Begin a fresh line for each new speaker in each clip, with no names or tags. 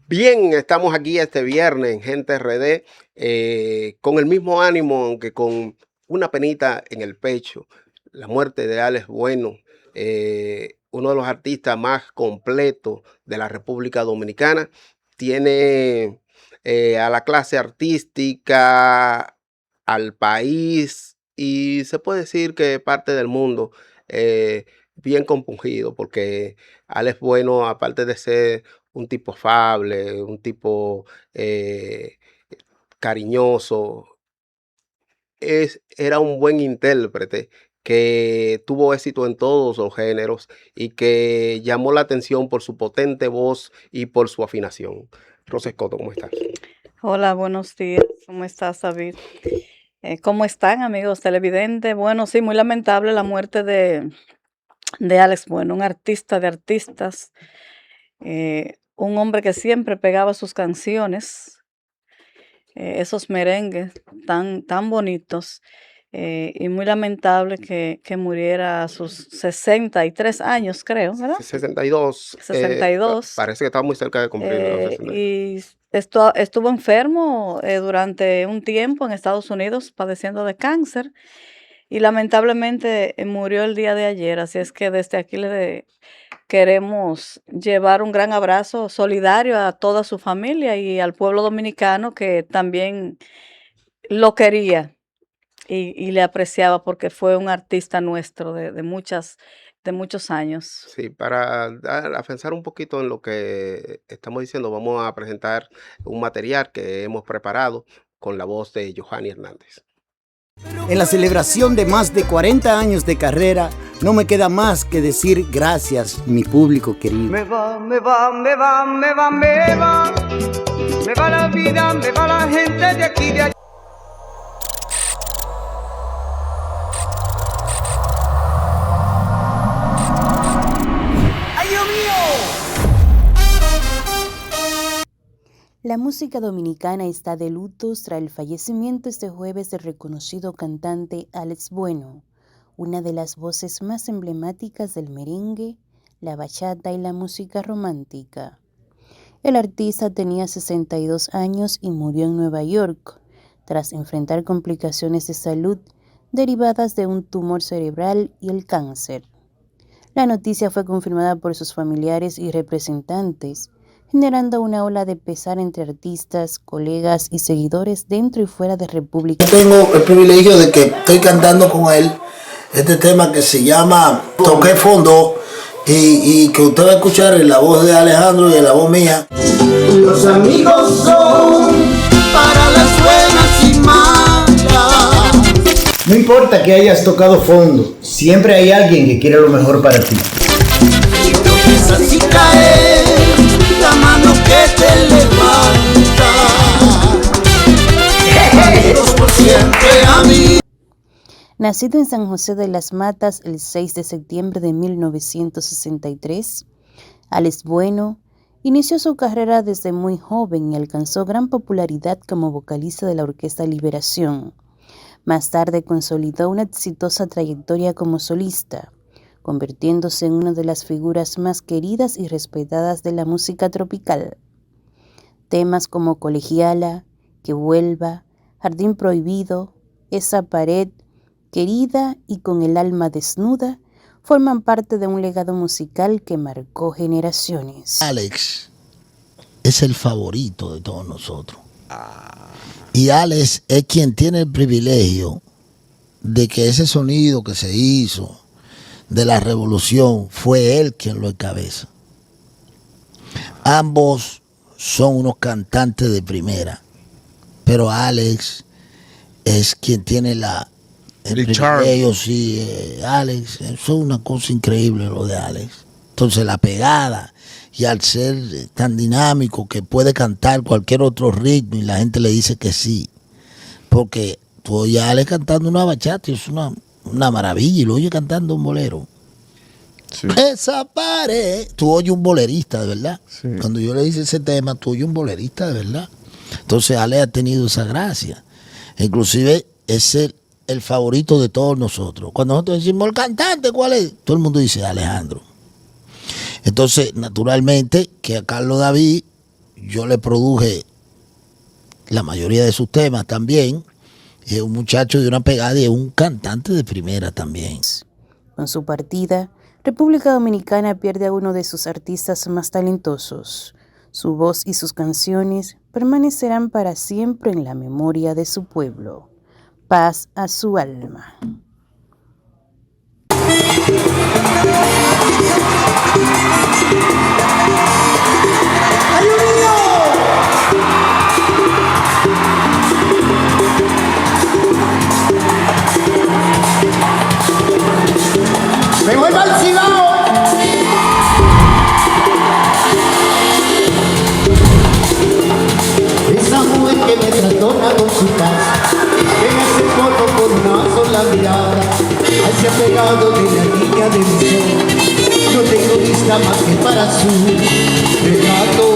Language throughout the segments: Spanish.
Bien, estamos aquí este viernes en Gente RD con el mismo ánimo, aunque con una penita en el pecho. La muerte de Alex Bueno, uno de los artistas más completos de la República Dominicana, tiene a la clase artística, al país y se puede decir que parte del mundo bien compungido, porque Alex Bueno, aparte de ser un tipo afable, un tipo eh, cariñoso, era un buen intérprete que tuvo éxito en todos los géneros y que llamó la atención por su potente voz y por su afinación. Rosa Escoto, ¿cómo estás?
Hola, buenos días. ¿Cómo estás, David? ¿Cómo están, amigos televidentes? Bueno, sí, muy lamentable la muerte de Alex Bueno, un artista de artistas, un hombre que siempre pegaba sus canciones, esos merengues tan bonitos, y muy lamentable que muriera a sus 63 años, creo, ¿verdad?
62,
62.
parece que estaba muy cerca de cumplir los 62.
Y estuvo enfermo durante un tiempo en Estados Unidos padeciendo de cáncer y lamentablemente murió el día de ayer. Así es que desde aquí queremos llevar un gran abrazo solidario a toda su familia y al pueblo dominicano que también lo quería y le apreciaba porque fue un artista nuestro de muchos años.
Sí, para avanzar un poquito en lo que estamos diciendo, vamos a presentar un material que hemos preparado con la voz de Johanny Hernández.
En la celebración de más de 40 años de carrera, no me queda más que decir gracias, mi público querido.
Me va la vida, me va la gente de aquí de allá. ¡Ay, Dios mío!
La música dominicana está de luto tras el fallecimiento este jueves del reconocido cantante Alex Bueno, una de las voces más emblemáticas del merengue, la bachata y la música romántica. El artista tenía 62 años y murió en Nueva York, tras enfrentar complicaciones de salud derivadas de un tumor cerebral y el cáncer. La noticia fue confirmada por sus familiares y representantes, generando una ola de pesar entre artistas, colegas y seguidores dentro y fuera de República.
Tengo el privilegio de que estoy cantando con él este tema que se llama Toqué Fondo y que usted va a escuchar en la voz de Alejandro y en la voz mía.
Los amigos son para las buenas y malas. No importa que hayas tocado fondo, siempre hay alguien que quiere lo mejor para ti.
Si tropiezas y caes, la mano que te levanta. Dios por siempre a mí.
Nacido en San José de las Matas el 6 de septiembre de 1963, Alex Bueno inició su carrera desde muy joven y alcanzó gran popularidad como vocalista de la Orquesta Liberación. Más tarde consolidó una exitosa trayectoria como solista, convirtiéndose en una de las figuras más queridas y respetadas de la música tropical. Temas como Colegiala, Que Vuelva, Jardín Prohibido, Esa Pared, Querida y Con el Alma Desnuda forman parte de un legado musical que marcó generaciones.
Alex es el favorito de todos nosotros. Y Alex es quien tiene el privilegio de que ese sonido que se hizo de la revolución fue él quien lo encabeza. Ambos son unos cantantes de primera, pero Alex es quien tiene el privilegio, sí, Alex, eso es una cosa increíble lo de Alex. Entonces la pegada, y al ser tan dinámico que puede cantar cualquier otro ritmo y la gente le dice que sí, porque tú oyes a Alex cantando una bachata y es una maravilla, y lo oyes cantando un bolero. Sí. Esa pared, tú oyes un bolerista de verdad. Sí. Cuando yo le hice ese tema, tú oyes un bolerista de verdad. Entonces Alex ha tenido esa gracia. Inclusive es el favorito de todos nosotros. Cuando nosotros decimos el cantante, ¿cuál es? Todo el mundo dice Alejandro. Entonces, naturalmente, que a Carlos David yo le produje la mayoría de sus temas también. Es un muchacho de una pegada y es un cantante de primera también.
Con su partida, República Dominicana pierde a uno de sus artistas más talentosos. Su voz y sus canciones permanecerán para siempre en la memoria de su pueblo. Paz a su alma.
Me vuelvo al Cibao. Esa mujer que me trastorna con su paz, que me hace foto con una sola mirada, ay, se ha pegado de la niña de mi sol. No tengo vista más que para su retrato.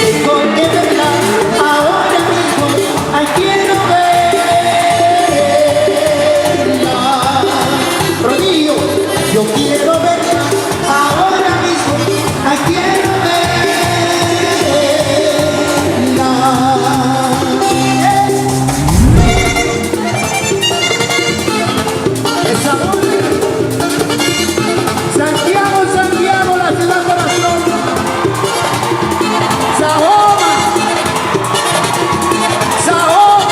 Tengo que verla ahora mismo, ay, quiero verla. Rodillo, yo quiero verla ahora mismo, ay, quiero verla. Esa Santiago, Santiago, la ciudad corazón. Sahoma, Sahoma.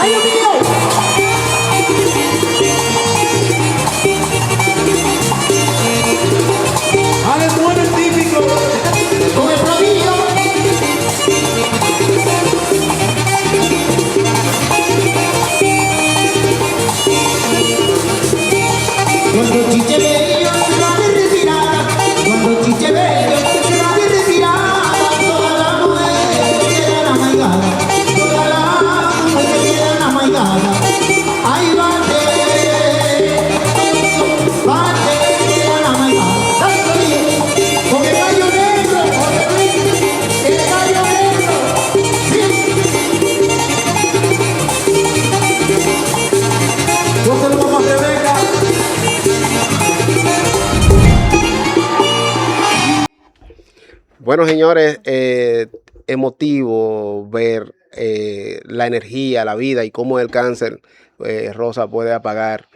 ¡Ay, Dios mío! ¡Ale, muere el típico! Con el rodillo. Cuando Chiche Bello se va de retirada, cuando Chiche Bello se va de retirada, toda la mujer que quedan amaigada, toda la mujer que quedan amaigada. Ay, bate, quedan amaigadas. Dale, rodillo, con el gallo negro, el gallo negro, sí. Bótalo, mamá Rebeca.
Bueno, señores, emotivo ver la energía, la vida y cómo el cáncer, Rosa, puede apagar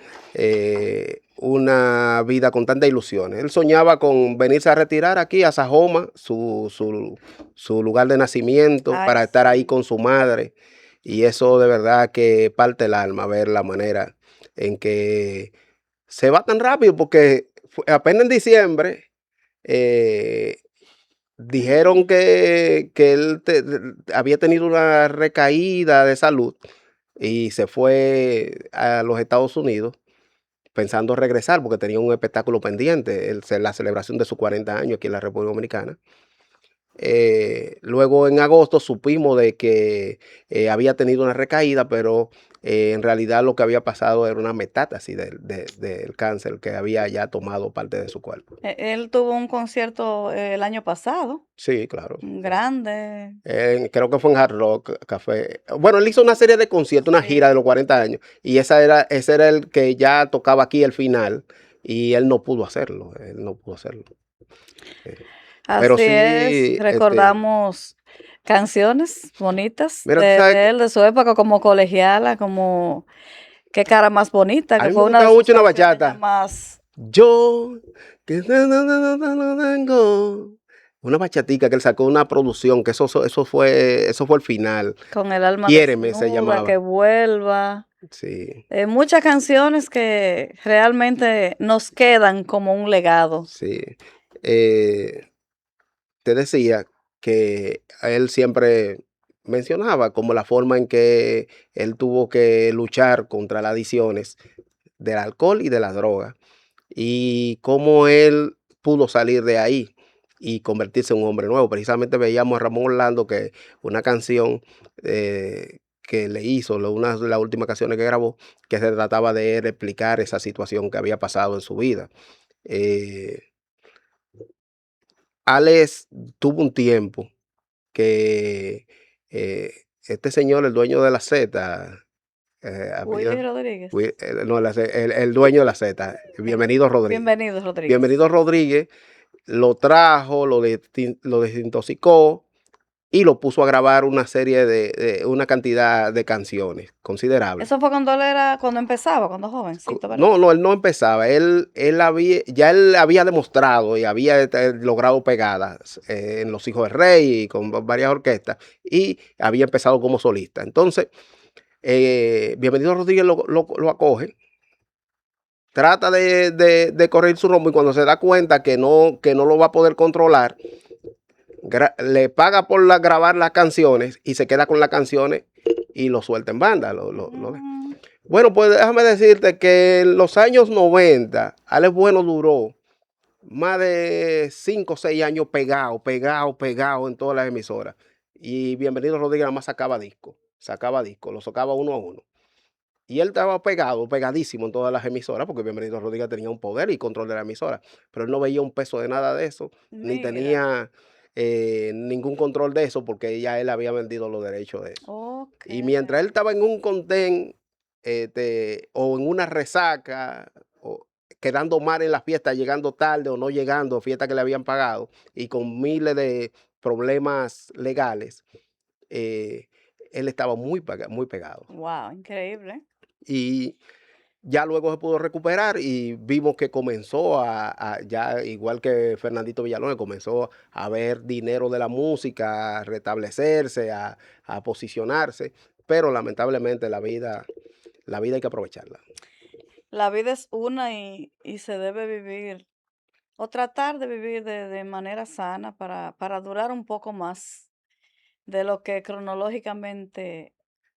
una vida con tantas ilusiones. Él soñaba con venirse a retirar aquí a Sajoma, su lugar de nacimiento,
Ay,
para estar ahí
sí.
con su madre. Y eso de verdad que parte el alma, ver la manera en que se va tan rápido, porque apenas en diciembre dijeron que él había tenido una recaída de salud y se fue a los Estados Unidos pensando regresar porque tenía un espectáculo pendiente, la celebración de sus 40 años aquí en la República Dominicana. Luego en agosto supimos de que había tenido una recaída, pero en realidad lo que había pasado era una metástasis del cáncer que había ya tomado parte de su cuerpo.
Él tuvo un concierto el año pasado,
Sí, claro.
grande.
Creo que fue en Hard Rock Café. Bueno, él hizo una serie de conciertos, una gira de los 40 años, y ese era el que ya tocaba aquí el final, y él no pudo hacerlo. Él no pudo hacerlo. Pero
Así es,
sí,
recordamos canciones bonitas
mira, tú
de
sabes que
él, de su época como colegiala, como Qué cara más bonita,
a
que
mí me
fue una de
gustaba
sus
mucho una
canciones ya
bachata.
más.
Yo, que no tengo. Una bachatica que él sacó una producción, que eso fue el final.
Con el alma
Quiéreme se
desnuda, que
llamaba.
vuelva.
Sí,
Muchas canciones que realmente nos quedan como un legado.
sí. Eh, Te decía que él siempre mencionaba como la forma en que él tuvo que luchar contra las adicciones del alcohol y de la droga y cómo él pudo salir de ahí y convertirse en un hombre nuevo. Precisamente veíamos a Ramón Orlando que una canción que le hizo, una de las últimas canciones que grabó, que se trataba de él explicar esa situación que había pasado en su vida. Eh, Alex tuvo un tiempo que este señor, el dueño de la Z, apellido,
Willy Rodríguez.
no, el dueño de la Z, Bienvenido Rodríguez.
Bienvenido, Rodríguez.
Bienvenido Rodríguez lo trajo, lo desintoxicó y lo puso a grabar una serie una cantidad de canciones considerable.
Eso fue cuando empezaba, cuando jovencito, ¿verdad?
No, él no empezaba. Él había demostrado y había logrado pegadas en Los Hijos del Rey y con varias orquestas y había empezado como solista. Entonces, Bienvenido Rodríguez lo acoge, trata de correr su rumbo y cuando se da cuenta que no lo va a poder controlar, le paga por grabar las canciones y se queda con las canciones y lo suelta en banda. Bueno, pues déjame decirte que en los años 90, Alex Bueno duró más de 5 o 6 años pegado en todas las emisoras. Y Bienvenido Rodríguez nada más sacaba disco, lo sacaba uno a uno. Y él estaba pegadísimo en todas las emisoras, porque Bienvenido Rodríguez tenía un poder y control de la emisora, pero él no veía un peso de nada de eso, ni
Mira.
tenía ningún control de eso, porque ya él había vendido los derechos de eso.
Ok.
Y mientras él estaba en un contén, o en una resaca, o quedando mal en la fiesta, llegando tarde o no llegando, fiesta que le habían pagado, y con miles de problemas legales, él estaba muy pegado.
Wow, increíble.
Y ya luego se pudo recuperar y vimos que comenzó ya igual que Fernandito Villalón, comenzó a ver dinero de la música, a restablecerse, a posicionarse, pero lamentablemente la vida hay que aprovecharla.
La vida es una y se debe vivir, o tratar de vivir de manera sana para durar un poco más de lo que cronológicamente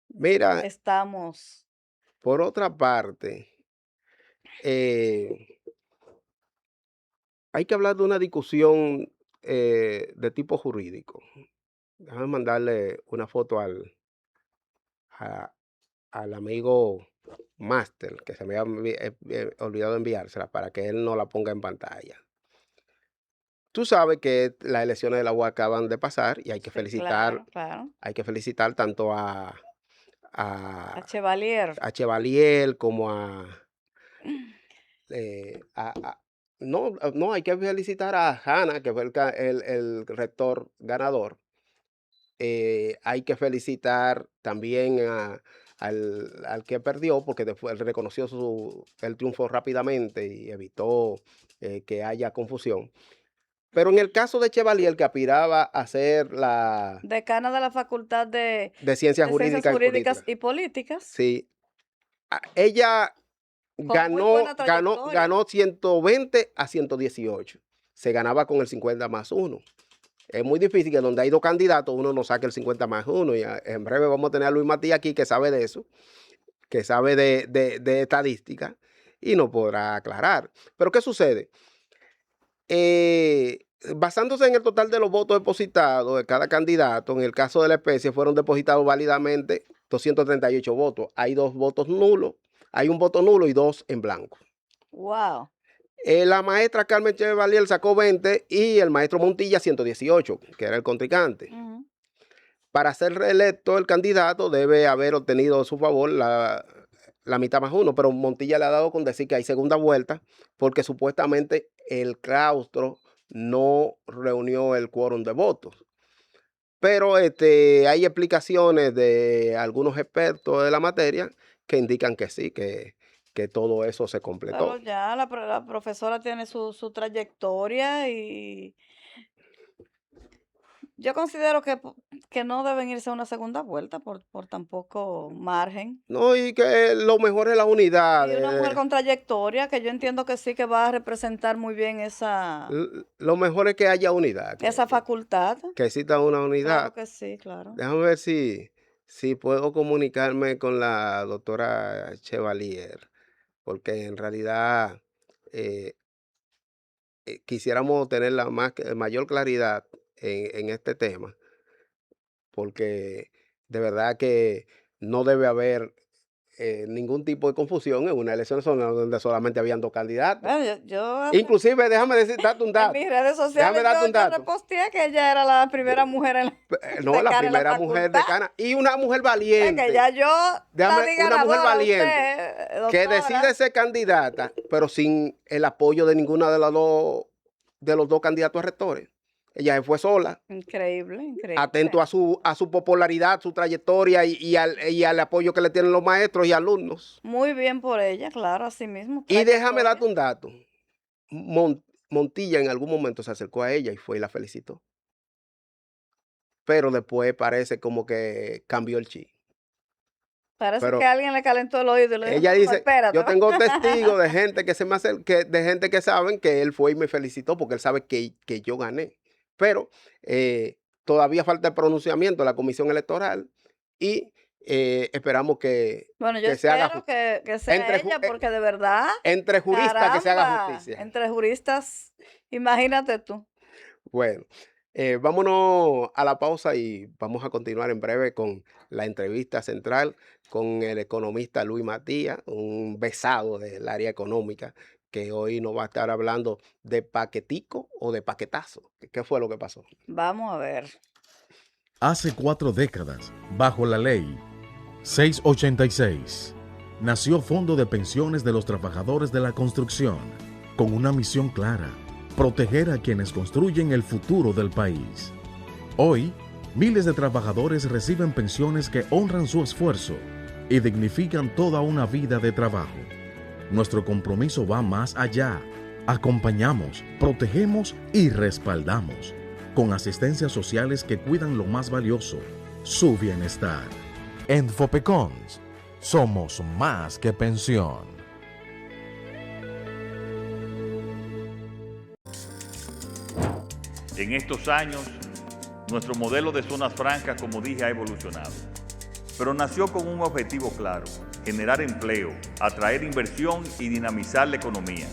Mira,
estamos.
por otra parte, hay que hablar de una discusión de tipo jurídico. Déjame mandarle una foto al amigo Master, que se me había olvidado enviársela para que él no la ponga en pantalla. Tú sabes que las elecciones de la UAS acaban de pasar y hay que
Sí,
felicitar,
claro.
tanto a
Chevalier.
Chevalier como no, hay que felicitar a Hanna, que fue el rector ganador. Hay que felicitar también al que perdió, porque después él reconoció el triunfo rápidamente y evitó que haya confusión. Pero en el caso de Chevalier, que aspiraba a ser la
Decana de la Facultad de
Ciencias Jurídicas
y Políticas.
sí, ella
Con muy buena trayectoria.
ganó 120 a 118. Se ganaba con el 50 más 1. Es muy difícil que donde hay dos candidatos uno no saque el 50 más 1. Y en breve vamos a tener a Luis Matías aquí que sabe de eso, que sabe de estadística y nos podrá aclarar. Pero ¿qué sucede? Basándose en el total de los votos depositados de cada candidato, en el caso de la especie fueron depositados válidamente 238 votos. Hay 2 votos nulos, hay un voto nulo y 2 en blanco.
Wow.
La maestra Carmen Chevalier sacó 20 y el maestro Montilla 118, que era el contrincante. Para ser reelecto el candidato debe haber obtenido a su favor la mitad más 1, pero Montilla le ha dado con decir que hay segunda vuelta porque supuestamente el claustro no reunió el quórum de votos. Pero hay explicaciones de algunos expertos de la materia que indican que sí, que todo eso se completó.
Pero ya la profesora tiene su trayectoria y yo considero que no deben irse a una segunda vuelta por tan poco margen.
No, y que lo mejor es la unidad.
Y una mujer con trayectoria que yo entiendo que sí que va a representar muy bien
Lo mejor es que haya unidad.
esa facultad.
Que exista una unidad.
Claro que sí, claro.
Déjame ver si puedo comunicarme con la doctora Chevalier, porque en realidad quisiéramos tener la mayor claridad en este tema, porque de verdad que no debe haber ningún tipo de confusión en una elección donde solamente habían 2 candidatos.
Bueno, yo
Inclusive, déjame darte un
en
dato.
mis redes
Déjame
sociales
darte un
yo
dato.
reposteé que ella era la primera mujer en
No, la
decana en la
primera mujer
facultad.
decana y una mujer
O sea,
valiente.
que ya yo la
Déjame,
di
una mujer
ganadora a
valiente
usted,
que
doctora.
decide ser candidata, pero sin el apoyo de ninguna de los dos candidatos a rectores. Ella se fue sola,
Increíble, increíble.
atento a su popularidad, su trayectoria y al apoyo que le tienen los maestros y alumnos.
Muy bien por ella, claro, así mismo.
Y déjame
trayectoria.
darte un dato. Montilla en algún momento se acercó a ella y fue y la felicitó. Pero después parece como que cambió el chip.
Parece
Pero
que alguien le calentó el oído y le dijo,
ella
"No,
dice,
espérate".
yo tengo testigos de gente que se me de gente que saben que él fue y me felicitó porque él sabe que yo gané. Pero todavía falta el pronunciamiento de la Comisión Electoral y esperamos que,
Bueno, yo
que se haga
espero que sea
entre
ella, porque de verdad,
entre juristas que se haga
caramba,
justicia.
entre juristas, imagínate tú.
Bueno, vámonos a la pausa y vamos a continuar en breve con la entrevista central con el economista Luis Matías, un besado del área económica, que hoy nos va a estar hablando de paquetico o de paquetazo. ¿Qué fue lo que pasó?
Vamos a ver.
Hace 4 décadas, bajo la ley 686, nació Fondo de Pensiones de los Trabajadores de la Construcción, con una misión clara: proteger a quienes construyen el futuro del país. Hoy, miles de trabajadores reciben pensiones que honran su esfuerzo y dignifican toda una vida de trabajo. Nuestro compromiso va más allá. Acompañamos, protegemos y respaldamos, con asistencias sociales que cuidan lo más valioso, su bienestar. En Fopecons, somos más que pensión.
En estos años, nuestro modelo de zonas francas, como dije, ha evolucionado. Pero nació con un objetivo claro: generar empleo, atraer inversión y dinamizar la economía.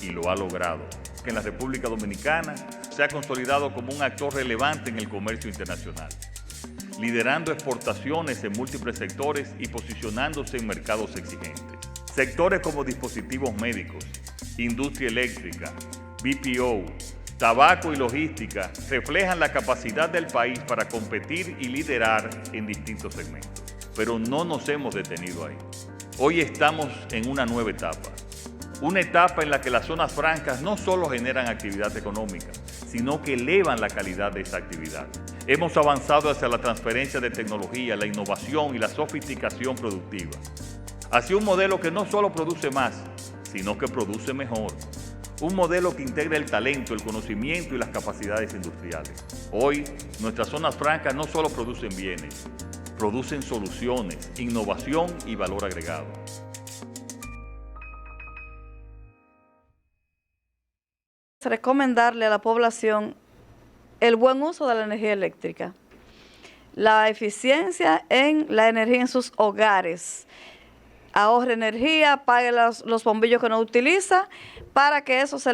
Y lo ha logrado, que en la República Dominicana se ha consolidado como un actor relevante en el comercio internacional, liderando exportaciones en múltiples sectores y posicionándose en mercados exigentes. Sectores como dispositivos médicos, industria eléctrica, BPO, tabaco y logística reflejan la capacidad del país para competir y liderar en distintos segmentos. Pero no nos hemos detenido ahí. Hoy estamos en una nueva etapa. Una etapa en la que las zonas francas no solo generan actividad económica, sino que elevan la calidad de esa actividad. Hemos avanzado hacia la transferencia de tecnología, la innovación y la sofisticación productiva, hacia un modelo que no solo produce más, sino que produce mejor. Un modelo que integra el talento, el conocimiento y las capacidades industriales. Hoy, nuestras zonas francas no solo producen bienes, producen soluciones, innovación y valor agregado.
Recomendarle a la población el buen uso de la energía eléctrica, la eficiencia en la energía en sus hogares. Ahorre energía, pague los bombillos que no utiliza, para que eso se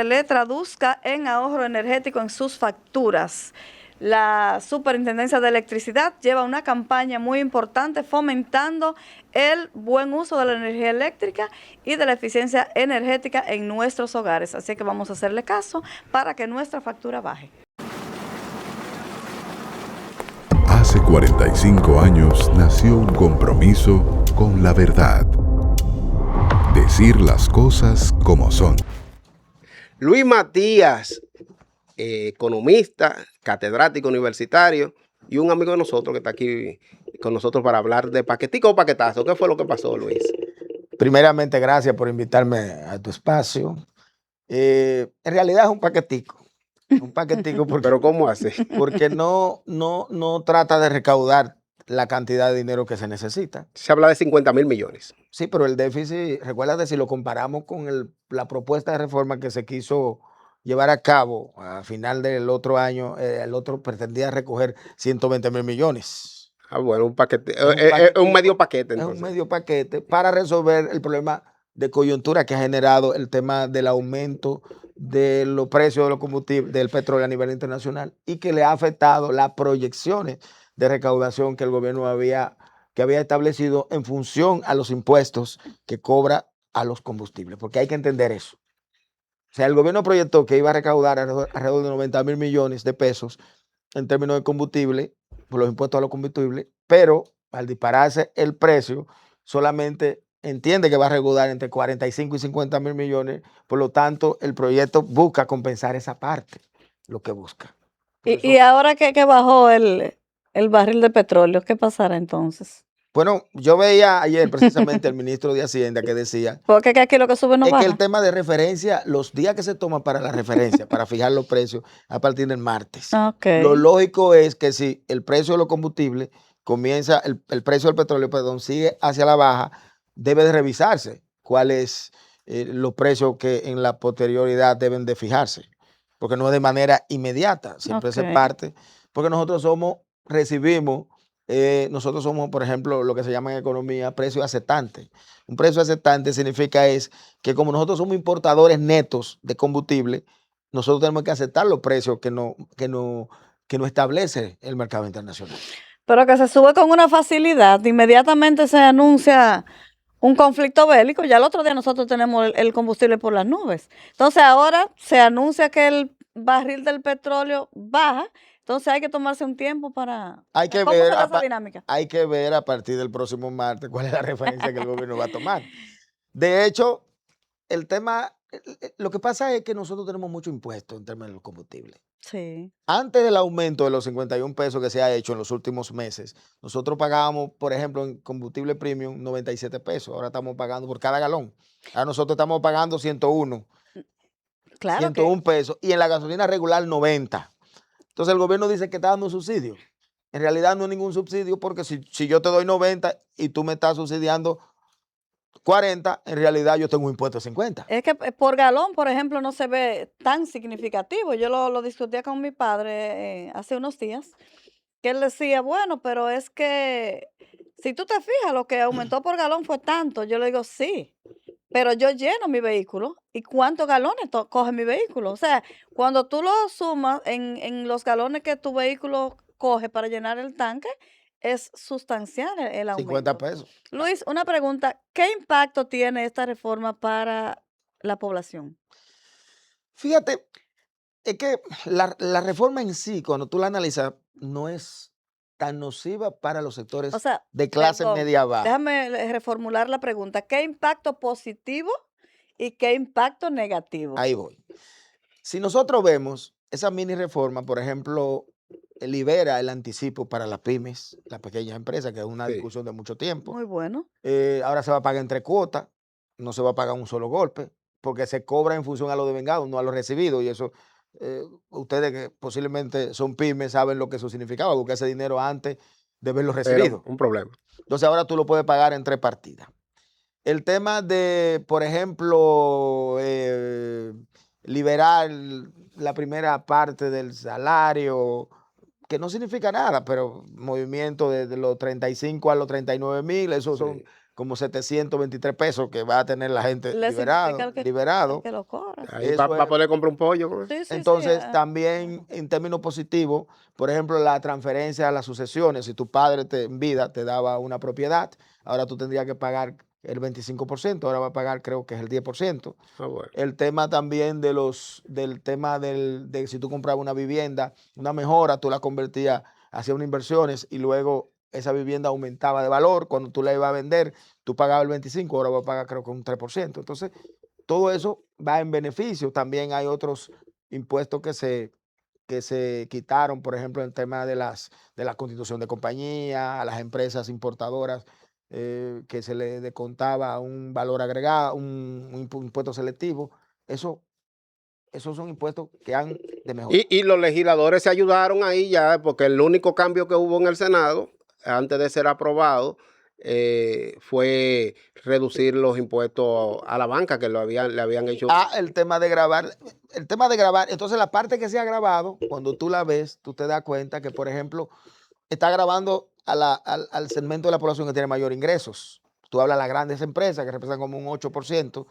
le traduzca en ahorro energético en sus facturas. La Superintendencia de Electricidad lleva una campaña muy importante fomentando el buen uso de la energía eléctrica y de la eficiencia energética en nuestros hogares. Así que vamos a hacerle caso para que nuestra factura baje.
Hace 45 años nació un compromiso con la verdad. Decir las cosas como son.
Luis Matías, economista, catedrático universitario y un amigo de nosotros que está aquí con nosotros para hablar de paquetico o paquetazo. ¿Qué fue lo que pasó, Luis?
Primeramente, gracias por invitarme a tu espacio. En realidad es un paquetico. Un paquetico porque,
¿Pero cómo hace?
porque no trata de recaudar la cantidad de dinero que se necesita.
Se habla de 50,000 millones.
Sí, pero el déficit, recuérdate, si lo comparamos con la propuesta de reforma que se quiso llevar a cabo a final del otro año, el otro pretendía recoger 120,000 millones.
Ah, bueno, un paquete, un medio paquete entonces.
Es un medio paquete para resolver el problema de coyuntura que ha generado el tema del aumento de los precios de los combustibles, del petróleo a nivel internacional, y que le ha afectado las proyecciones de recaudación que el gobierno había que había establecido en función a los impuestos que cobra a los combustibles, porque hay que entender eso. O sea, el gobierno proyectó que iba a recaudar alrededor de 90.000 millones de pesos en términos de combustible, por los impuestos a los combustibles, pero al dispararse el precio, solamente entiende que va a recaudar entre 45 y 50.000 millones, por lo tanto, el proyecto busca compensar esa parte, lo que busca.
Y ahora que bajó el barril de petróleo, ¿qué pasará entonces?
Bueno, yo veía ayer precisamente al ministro de Hacienda que decía
Porque aquí lo que sube no
es
baja.
que el tema de referencia, los días que se toman para la referencia, para fijar los precios, a partir del martes.
Okay.
Lo lógico es que si el precio de los combustibles comienza, el precio del petróleo, perdón, sigue hacia la baja, debe de revisarse cuáles los precios que en la posterioridad deben de fijarse, porque no es de manera inmediata, siempre se parte, porque nosotros recibimos, por ejemplo, lo que se llama en economía precio aceptante. Un precio aceptante significa es que como nosotros somos importadores netos de combustible, nosotros tenemos que aceptar los precios que no establece el mercado internacional.
Pero que se sube con una facilidad, inmediatamente se anuncia un conflicto bélico, ya el otro día nosotros tenemos el combustible por las nubes. Entonces ahora se anuncia que el barril del petróleo baja, entonces hay que tomarse un tiempo para...
Hay que
¿Cómo
ver
será esa dinámica?
Hay que ver a partir del próximo martes cuál es la referencia que el gobierno va a tomar. De hecho, el tema, lo que pasa es que nosotros tenemos mucho impuesto en términos de los combustibles.
Sí.
Antes del aumento de los 51 pesos que se ha hecho en los últimos meses, nosotros pagábamos, por ejemplo, en combustible premium 97 pesos. Ahora estamos pagando por cada galón. Ahora nosotros estamos pagando 101.
Claro
101 pesos. Y en la gasolina regular 90. Entonces el gobierno dice que está dando un subsidio. En realidad no es ningún subsidio porque si yo te doy 90 y tú me estás subsidiando 40, en realidad yo tengo un impuesto de 50.
Es que por galón, por ejemplo, no se ve tan significativo. Yo lo discutía con mi padre hace unos días, que él decía, bueno, pero es que si tú te fijas, lo que aumentó por galón fue tanto. Yo le digo, sí, pero yo lleno mi vehículo. ¿Y cuántos galones coge mi vehículo? O sea, cuando tú lo sumas en los galones que tu vehículo coge para llenar el tanque, es sustancial el aumento.
50 pesos.
Luis, una pregunta, ¿qué impacto tiene esta reforma para la población?
Fíjate, es que la reforma en sí, cuando tú la analizas, no es tan nociva para los sectores de clase media baja.
Déjame reformular la pregunta. ¿Qué impacto positivo y qué impacto negativo?
Ahí voy. Si nosotros vemos esa mini reforma, por ejemplo, libera el anticipo para las pymes, las pequeñas empresas, que es una discusión de mucho tiempo.
Muy bueno.
Ahora se va a pagar entre cuotas, no se va a pagar un solo golpe, porque se cobra en función a lo devengado, no a lo recibido, y eso ustedes que posiblemente son pymes saben lo que eso significaba, buscar ese dinero antes de verlo recibido.
Pero un problema.
Entonces ahora tú lo puedes pagar en 3 partidas. El tema de, por ejemplo, liberar la primera parte del salario, que no significa nada, pero movimiento de los 35 a los 39.000, eso son como 723 pesos que va a tener la gente liberado.
Que lo cobra.
Ahí va a poder comprar un pollo.
Entonces, también en términos positivos, por ejemplo, la transferencia a las sucesiones, si tu padre en vida te daba una propiedad, ahora tú tendrías que pagar el 25%, ahora va a pagar creo que es el 10%.
Bueno.
El tema también de si tú comprabas una vivienda, una mejora, tú la convertías hacia unas inversiones y luego esa vivienda aumentaba de valor. Cuando tú la ibas a vender, tú pagabas el 25%, ahora vas a pagar creo que un 3%. Entonces, todo eso va en beneficio. También hay otros impuestos que se quitaron, por ejemplo, en el tema de la constitución de compañía, a las empresas importadoras, que se le descontaba un valor agregado, un impuesto selectivo. Esos son impuestos que han de mejorar.
Y los legisladores se ayudaron ahí ya, porque el único cambio que hubo en el Senado, antes de ser aprobado, fue reducir los impuestos a la banca que le habían hecho.
El tema de grabar. Entonces, la parte que se ha grabado, cuando tú la ves, tú te das cuenta que, por ejemplo, está grabando al segmento de la población que tiene mayor ingresos. Tú hablas de las grandes empresas que representan como un 8%.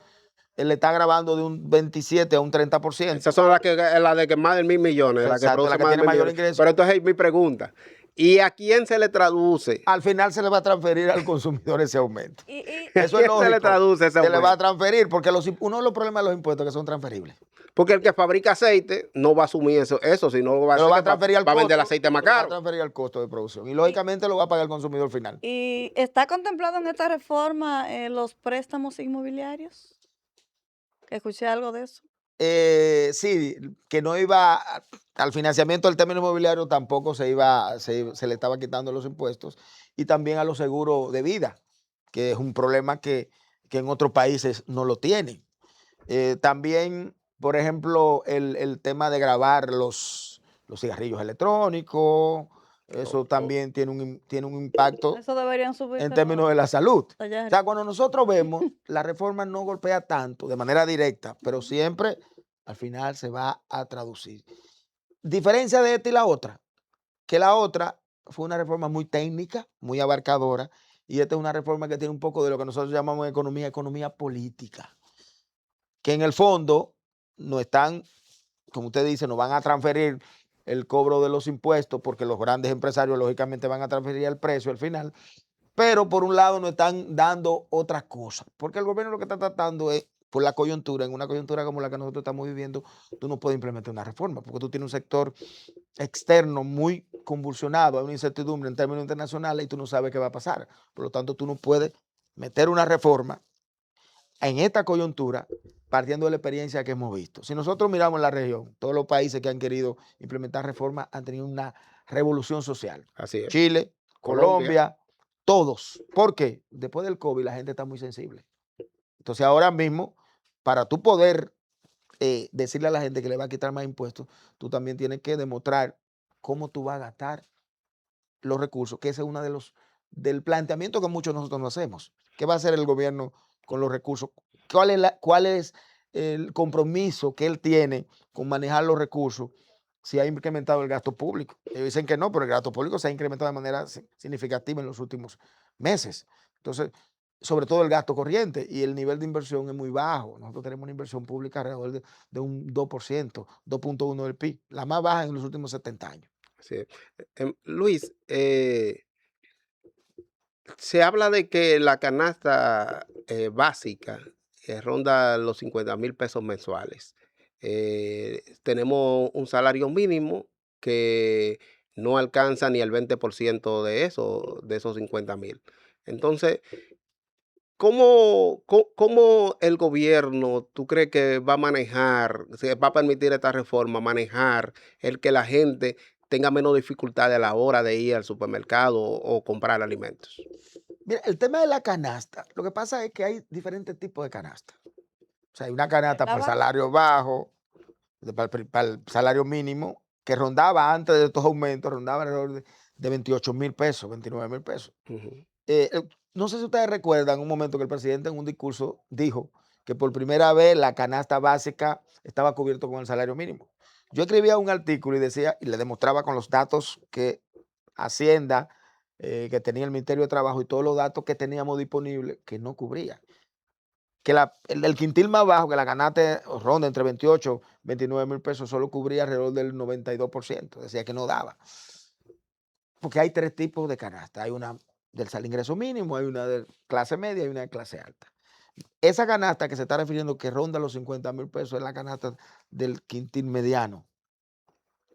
Él le está grabando de un 27 a un 30%.
Esas son las de que más de 1.000 millones.
Exacto, la que tiene mayor ingreso.
Pero entonces mi pregunta, ¿Y a quién se le traduce?
Al final se le va a transferir al consumidor ese aumento.
Y,
Eso
¿A
es
quién se le
lógico.
traduce ese
Se le va a
aumento?
transferir porque uno de los problemas de los impuestos es que son transferibles.
Porque el que fabrica aceite no va a asumir eso sino lo va a
Se lo va a
hacer
transferir al
va a
costo.
vender el aceite más
se lo va a
caro.
transferir al costo de producción. Y lógicamente lo va a pagar el consumidor final.
¿Y está contemplado en esta reforma los préstamos inmobiliarios? Que escuché algo de eso.
Sí, que no iba al financiamiento del término inmobiliario, tampoco se le estaba quitando los impuestos, y también a los seguros de vida, que es un problema que en otros países no lo tienen. También, por ejemplo, el tema de grabar los cigarrillos electrónicos, eso también tiene un impacto
Eso deberían
en
subir
términos de la salud.
allá
O sea, cuando nosotros vemos, la reforma no golpea tanto de manera directa, pero siempre al final se va a traducir. Diferencia de esta y la otra, que la otra fue una reforma muy técnica, muy abarcadora, y esta es una reforma que tiene un poco de lo que nosotros llamamos economía política, que en el fondo no están, como usted dice, no van a transferir el cobro de los impuestos, porque los grandes empresarios lógicamente van a transferir el precio al final, pero por un lado nos están dando otras cosas, porque el gobierno lo que está tratando es, por la coyuntura, en una coyuntura como la que nosotros estamos viviendo, tú no puedes implementar una reforma, porque tú tienes un sector externo muy convulsionado, hay una incertidumbre en términos internacionales y tú no sabes qué va a pasar. Por lo tanto, tú no puedes meter una reforma en esta coyuntura partiendo de la experiencia que hemos visto. Si nosotros miramos la región, todos los países que han querido implementar reformas han tenido una revolución social.
Así es.
Chile, Colombia, todos. ¿Por qué? Después del COVID la gente está muy sensible. Entonces ahora mismo, para tú poder decirle a la gente que le va a quitar más impuestos, tú también tienes que demostrar cómo tú vas a gastar los recursos, que ese es uno del planteamiento que muchos de nosotros no hacemos. ¿Qué va a hacer el gobierno con los recursos? ¿Cuál es el compromiso que él tiene con manejar los recursos si ha incrementado el gasto público? Ellos dicen que no, pero el gasto público se ha incrementado de manera significativa en los últimos meses. Entonces, sobre todo el gasto corriente, y el nivel de inversión es muy bajo. Nosotros tenemos una inversión pública alrededor de un 2%, 2.1 del PIB, la más baja en los últimos 70 años.
Sí. Luis, se habla de que la canasta básica ronda los 50,000 pesos mensuales. Tenemos un salario mínimo que no alcanza ni el 20% de esos 50,000. Entonces, ¿cómo el gobierno, tú crees que va a manejar, se va a permitir esta reforma, manejar el que la gente tenga menos dificultad a la hora de ir al supermercado o comprar alimentos?
Mira, el tema de la canasta, lo que pasa es que hay diferentes tipos de canasta. O sea, hay una canasta para el salario bajo, para el salario mínimo, que rondaba antes de estos aumentos, rondaba alrededor de 28,000 pesos, 29,000 pesos. No sé si ustedes recuerdan un momento que el presidente en un discurso dijo que por primera vez la canasta básica estaba cubierta con el salario mínimo. Yo escribía un artículo y decía, y le demostraba con los datos que Hacienda, que tenía el Ministerio de Trabajo y todos los datos que teníamos disponibles, que no cubría. Que el quintil más bajo, que la canasta ronda entre 28 y 29,000 pesos, solo cubría alrededor del 92%. Decía que no daba. Porque hay tres tipos de canasta. Hay una del ingreso mínimo, hay una de clase media y una de clase alta. Esa canasta que se está refiriendo que ronda los 50,000 pesos es la canasta del quintil mediano.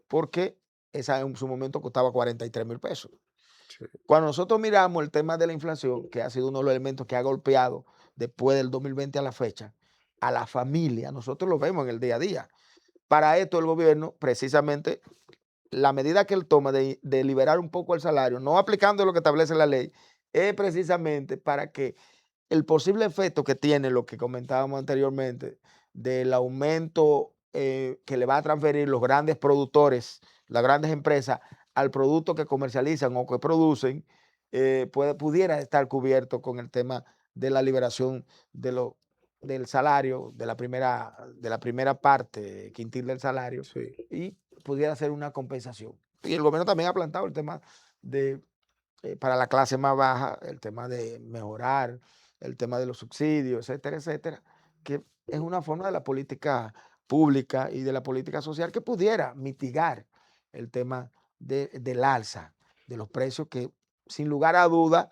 Porque esa en su momento costaba 43,000 pesos.
Sí.
Cuando nosotros miramos el tema de la inflación, que ha sido uno de los elementos que ha golpeado después del 2020 a la fecha, a la familia, nosotros lo vemos en el día a día. Para esto el gobierno, precisamente, la medida que él toma de liberar un poco el salario, no aplicando lo que establece la ley, es precisamente para que el posible efecto que tiene lo que comentábamos anteriormente del aumento que le va a transferir los grandes productores, las grandes empresas, al producto que comercializan o que producen, pudiera estar cubierto con el tema de la liberación del salario, de la primera parte, quintil del salario,
Sí.
y pudiera ser una compensación. Y el gobierno también ha planteado el tema de, para la clase más baja, el tema de mejorar el tema de los subsidios, etcétera, que es una forma de la política pública y de la política social que pudiera mitigar el tema del alza de los precios que sin lugar a duda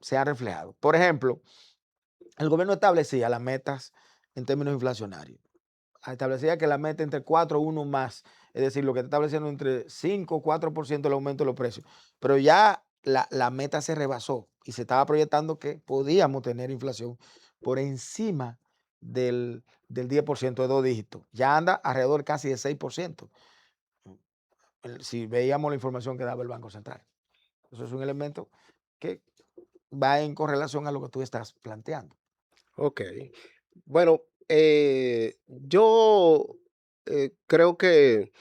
se han reflejado. Por ejemplo, el gobierno establecía las metas en términos inflacionarios. Establecía que la meta entre 4 1 más, es decir, lo que está estableciendo entre 5 o 4% el aumento de los precios. Pero ya la meta se rebasó y se estaba proyectando que podíamos tener inflación por encima del 10% de 2 dígitos. Ya anda alrededor casi de 6%. Si veíamos la información que daba el Banco Central. Eso es un elemento que va en correlación a lo que tú estás planteando.
Ok. Bueno, yo creo que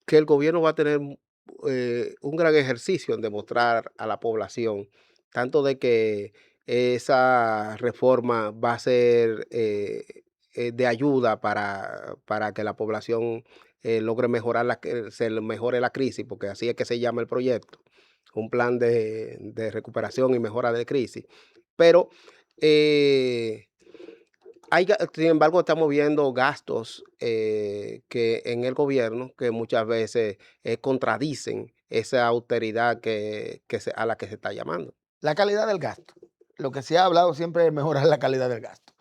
el gobierno va a tener un gran ejercicio en demostrar a la población, tanto de que esa reforma va a ser de ayuda para que la población logre mejorar se le mejore la crisis, porque así es que se llama el proyecto, un plan de recuperación y mejora de crisis. Pero eh, sin embargo, estamos viendo gastos que en el gobierno que muchas veces contradicen esa austeridad a la que se está llamando.
La calidad del gasto. Lo que se ha hablado siempre es mejorar la calidad del gasto.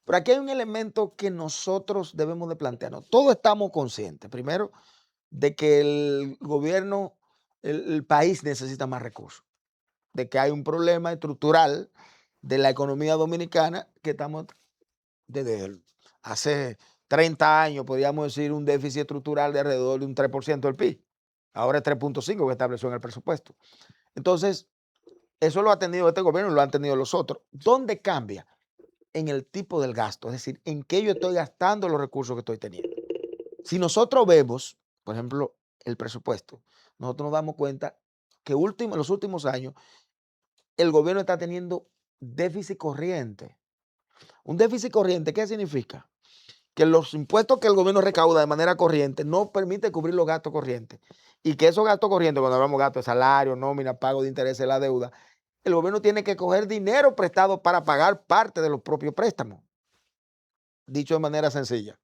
Pero aquí hay un elemento que nosotros debemos de plantearnos. Todos estamos conscientes, primero, de que el gobierno, el país necesita más recursos, de que hay un problema estructural de la economía dominicana que estamos desde hace 30 años, podríamos decir, un déficit estructural de alrededor de un 3% del PIB. Ahora es 3.5 que estableció en el presupuesto. Entonces, eso lo ha tenido este gobierno y lo han tenido los otros. ¿Dónde cambia? En el tipo del gasto, es decir, en qué yo estoy gastando los recursos que estoy teniendo. Si nosotros vemos, por ejemplo, el presupuesto, nosotros nos damos cuenta que en los últimos años el gobierno está teniendo déficit corriente. Un déficit corriente, ¿qué significa? Que los impuestos que el gobierno recauda de manera corriente no permite cubrir los gastos corrientes. Y que esos gastos corrientes, cuando hablamos de gastos de salario, nómina, pago de intereses de la deuda, el gobierno tiene que coger dinero prestado para pagar parte de los propios préstamos. Dicho de manera sencilla,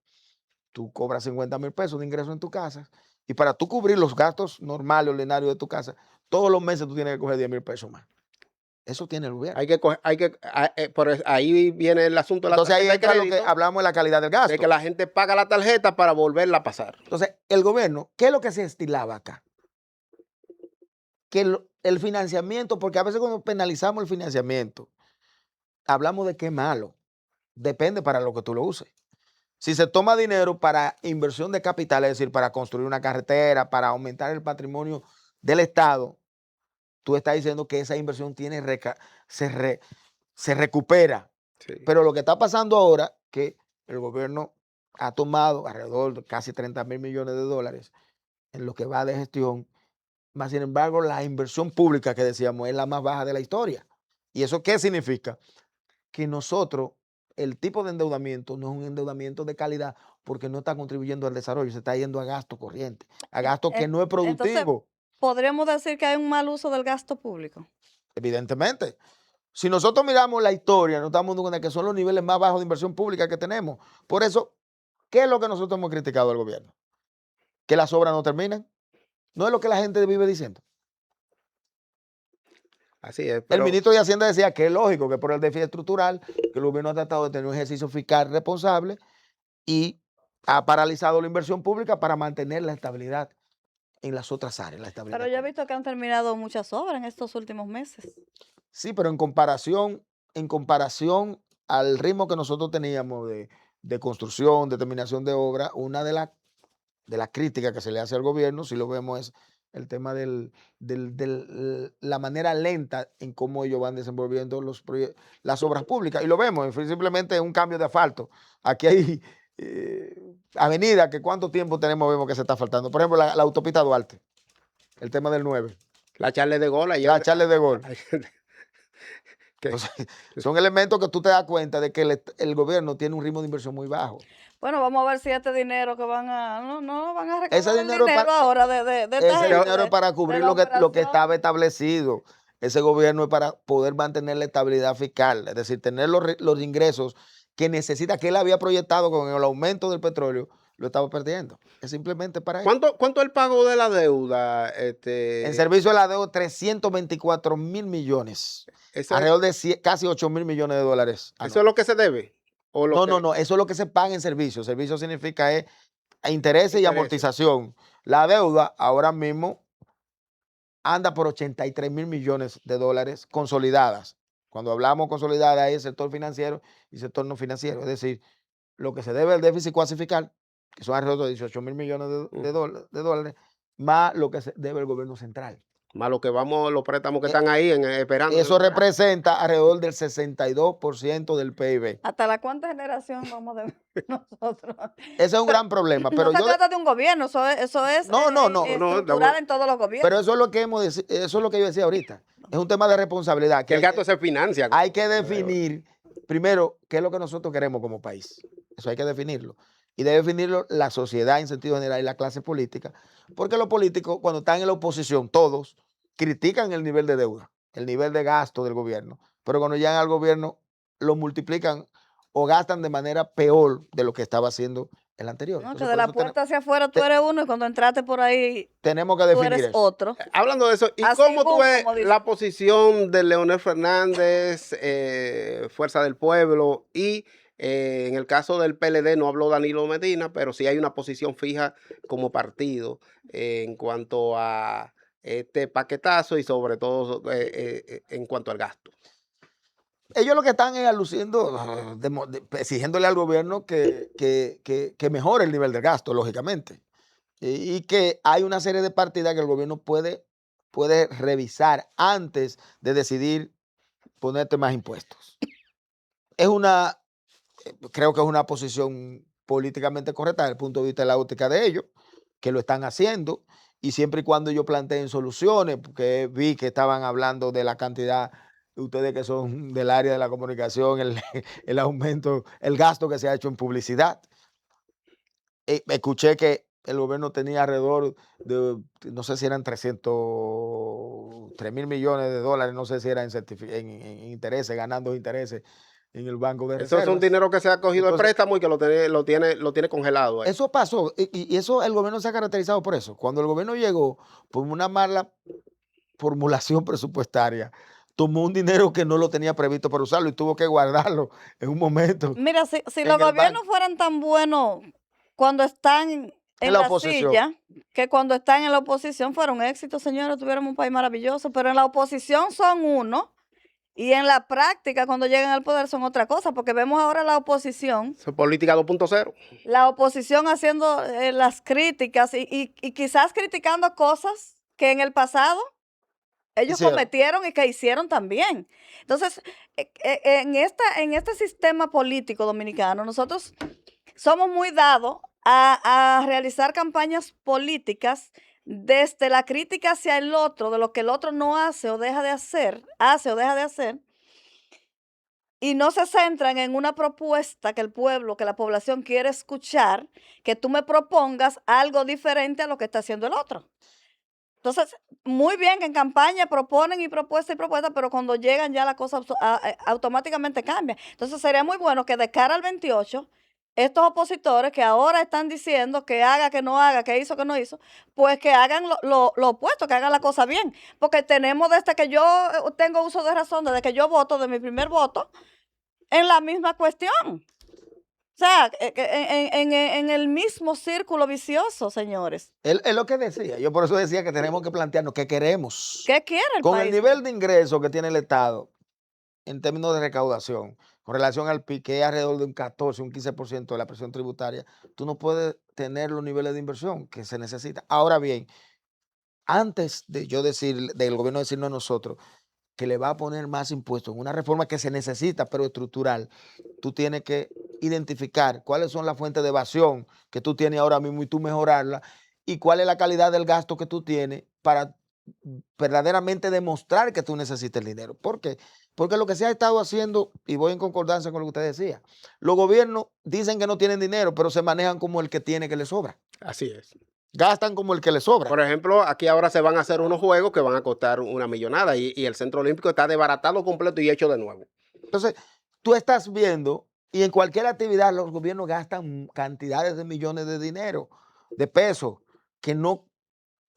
tú cobras 50,000 pesos de ingreso en tu casa y para tú cubrir los gastos normales, ordinarios de tu casa, todos los meses tú tienes que coger 10,000 pesos más. Eso tiene el gobierno.
Ahí viene el asunto de la
Entonces ahí
tarjeta de
entra lo que
crédito,
hablamos de la calidad del gasto.
de que la gente paga la tarjeta para volverla a pasar.
Entonces, el gobierno, ¿qué es lo que se estilaba acá? Que el financiamiento, porque a veces cuando penalizamos el financiamiento, hablamos de que es malo. Depende para lo que tú lo uses. Si se toma dinero para inversión de capital, es decir, para construir una carretera, para aumentar el patrimonio del Estado, tú estás diciendo que esa inversión se recupera.
Sí.
Pero lo que está pasando ahora, que el gobierno ha tomado alrededor de casi 30,000 millones de dólares en lo que va de gestión, más sin embargo, la inversión pública que decíamos es la más baja de la historia. ¿Y eso qué significa? Que nosotros, el tipo de endeudamiento no es un endeudamiento de calidad porque no está contribuyendo al desarrollo, se está yendo a gasto corriente, a gasto que no es productivo.
Entonces, ¿podríamos decir que hay un mal uso del gasto público?
Evidentemente. Si nosotros miramos la historia, nos damos cuenta que son los niveles más bajos de inversión pública que tenemos. Por eso, ¿qué es lo que nosotros hemos criticado al gobierno? Que las obras no terminan. No es lo que la gente vive diciendo.
Así es.
El ministro de Hacienda decía que es lógico que por el déficit estructural, que el gobierno ha tratado de tener un ejercicio fiscal responsable y ha paralizado la inversión pública para mantener la estabilidad en las otras áreas.
Pero yo he visto que han terminado muchas obras en estos últimos meses.
Sí, pero en comparación al ritmo que nosotros teníamos de construcción, de terminación de obra, una de las críticas que se le hace al gobierno, si lo vemos, es el tema de la manera lenta en cómo ellos van desenvolviendo las obras públicas. Y lo vemos, simplemente un cambio de asfalto. Aquí hay avenidas que cuánto tiempo vemos que se está faltando. Por ejemplo, la autopista Duarte, el tema del 9.
La Charles de Gaulle.
La Charles de Gaulle. Entonces, son elementos que tú te das cuenta de que el gobierno tiene un ritmo de inversión muy bajo.
Bueno, vamos a ver si este dinero que van a... No van a recaudar
Ese dinero
ahora
ese dinero es para cubrir lo que estaba establecido. Ese gobierno es para poder mantener la estabilidad fiscal, es decir, tener los ingresos que necesita, que él había proyectado con el aumento del petróleo, lo estamos perdiendo. Es simplemente para eso.
¿Cuánto el pago de la deuda?
En servicio de la deuda, 324,000 millones. Alrededor de casi 8,000 millones de dólares.
¿Eso es lo que se debe? ¿O lo
No, eso es lo que se paga en servicio. Servicio significa intereses y amortización. La deuda ahora mismo anda por 83,000 millones de dólares consolidadas. Cuando hablamos consolidadas hay el sector financiero y sector no financiero. Es decir, lo que se debe al déficit cuasi fiscal, que son alrededor de 18,000 millones de dólares, más lo que se debe el gobierno central.
Más lo que los préstamos que están ahí esperando.
Eso representa alrededor del 62% del PIB.
¿Hasta la cuánta generación vamos a deber nosotros?
Ese es un gran problema. Pero
no se trata de un gobierno, eso es estructural en todos los gobiernos.
Pero eso es lo que yo decía ahorita. Es un tema de responsabilidad.
Que el gasto se financia.
Hay que definir, primero, qué es lo que nosotros queremos como país. Eso hay que definirlo. Y debe definirlo la sociedad en sentido general y la clase política. Porque los políticos, cuando están en la oposición, todos critican el nivel de deuda, el nivel de gasto del gobierno. Pero cuando llegan al gobierno, lo multiplican o gastan de manera peor de lo que estaba haciendo el anterior.
No, entonces, de la puerta hacia afuera tú eres uno y cuando entraste por ahí
tenemos que definir
tú eres
eso.
otro.
Hablando de eso, ¿y cómo tú ves la posición de Leonel Fernández, Fuerza del Pueblo y en el caso del PLD no habló Danilo Medina, pero sí hay una posición fija como partido en cuanto a este paquetazo y sobre todo en cuanto al gasto?
Ellos lo que están es aluciendo, exigiéndole al gobierno que mejore el nivel de gasto, lógicamente. Y que hay una serie de partidas que el gobierno puede revisar antes de decidir ponerte más impuestos. Creo que es una posición políticamente correcta desde el punto de vista de la óptica de ellos, que lo están haciendo, y siempre y cuando ellos planteen soluciones, porque vi que estaban hablando de la cantidad de ustedes que son del área de la comunicación, el aumento, el gasto que se ha hecho en publicidad. Escuché que el gobierno tenía alrededor de, no sé si eran 300,000 millones de dólares, no sé si era en intereses, ganando intereses en el banco de reservas.
Eso es un dinero que se ha cogido de préstamo y que lo tiene congelado ahí.
Eso pasó y eso el gobierno se ha caracterizado por eso. Cuando el gobierno llegó por una mala formulación presupuestaria, tomó un dinero que no lo tenía previsto para usarlo y tuvo que guardarlo en un momento.
Mira, si los gobiernos fueran tan buenos cuando están en la silla, que cuando están en la oposición fuera un éxito, señores, tuviéramos un país maravilloso, pero en la oposición son uno. Y en la práctica, cuando llegan al poder, son otra cosa, porque vemos ahora la oposición.
Es política 2.0.
La oposición haciendo las críticas y quizás criticando cosas que en el pasado ellos cometieron y que hicieron también. Entonces, en este sistema político dominicano, nosotros somos muy dados a realizar campañas políticas desde la crítica hacia el otro, de lo que el otro no hace o deja de hacer, y no se centran en una propuesta que el pueblo, que la población quiere escuchar, que tú me propongas algo diferente a lo que está haciendo el otro. Entonces, muy bien que en campaña proponen y propuesta, pero cuando llegan ya la cosa automáticamente cambia. Entonces, sería muy bueno que de cara al 28, estos opositores que ahora están diciendo que haga, que no haga, que hizo, que no hizo, pues que hagan lo opuesto, que hagan la cosa bien. Porque tenemos desde que yo tengo uso de razón, desde que yo voto, de mi primer voto, en la misma cuestión. O sea, en el mismo círculo vicioso, señores.
Es lo que decía. Yo por eso decía que tenemos que plantearnos qué queremos.
¿Qué quiere el
país?
Con
el nivel de ingreso que tiene el Estado en términos de recaudación, con relación al PIB, que es alrededor de un 14, un 15% de la presión tributaria, tú no puedes tener los niveles de inversión que se necesita. Ahora bien, antes de yo del gobierno decirnos a nosotros que le va a poner más impuestos en una reforma que se necesita, pero estructural, tú tienes que identificar cuáles son las fuentes de evasión que tú tienes ahora mismo y tú mejorarla, y cuál es la calidad del gasto que tú tienes para verdaderamente demostrar que tú necesitas el dinero. ¿Por qué? Porque lo que se ha estado haciendo, y voy en concordancia con lo que usted decía, los gobiernos dicen que no tienen dinero, pero se manejan como el que tiene que le sobra.
Así es.
Gastan como el que le sobra.
Por ejemplo, aquí ahora se van a hacer unos juegos que van a costar una millonada y el Centro Olímpico está desbaratado completo y hecho de nuevo.
Entonces, tú estás viendo Y en cualquier actividad los gobiernos gastan cantidades de millones de dinero, de pesos, que no,